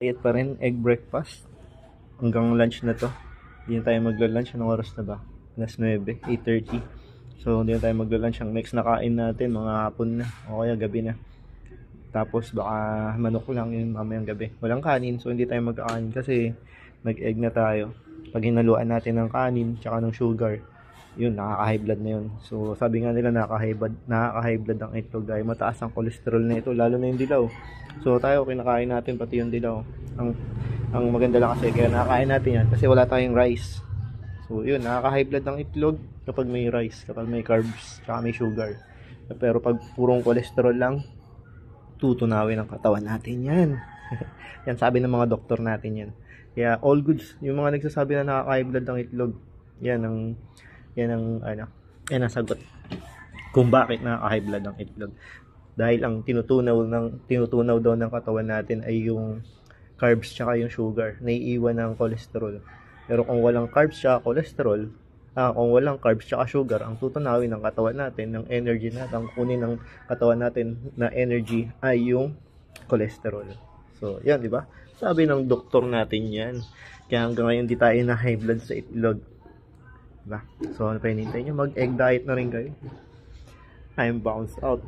Diet pa rin, egg breakfast. Hanggang lunch na to. Hindi na tayo magla-lunch. Anong oras na ba? Alas 9, 8:30. So, hindi na tayo magla-lunch. Ang next na kain natin, mga hapon na. O kaya gabi na. Tapos baka manok lang yun mamayang gabi. Walang kanin, so hindi tayo magkakanin kasi nag-egg na tayo. Pag hinaluan natin ng kanin, tsaka ng sugar, yun, nakaka-high blood na yun. So, sabi nga nila nakaka-high blood ang itlog dahil mataas ang cholesterol na ito, lalo na yung dilaw. So, tayo kinakain natin pati yung dilaw. Ang maganda lang kasi kaya nakakain natin yan kasi wala tayong rice. So, yun, nakaka-high blood ang itlog kapag may rice, kapag may carbs, tsaka may sugar. Pero pag purong cholesterol lang, tutunawin ang katawan natin yan. Yan sabi ng mga doktor natin yan. Kaya all goods, yung mga nagsasabi na nakaka-high blood ang itlog, yan ang sagot kung bakit nakaka-high blood ang itlog. Dahil ang tinutunaw daw ng katawan natin ay yung carbs tsaka yung sugar, naiiwan ng cholesterol. Pero kung walang carbs tsaka cholesterol, kung walang carbs tsaka sugar, ang tutunawin ng katawan natin, ng energy natin, ang kunin ng katawan natin na energy ay yung cholesterol. So, yan, di ba? Sabi ng doktor natin yan. Kaya hanggang ngayon di tayo na high blood sa itlog. Diba? So, ano pa hinihintay nyo? Mag-egg diet na rin kayo. I'm bounced out.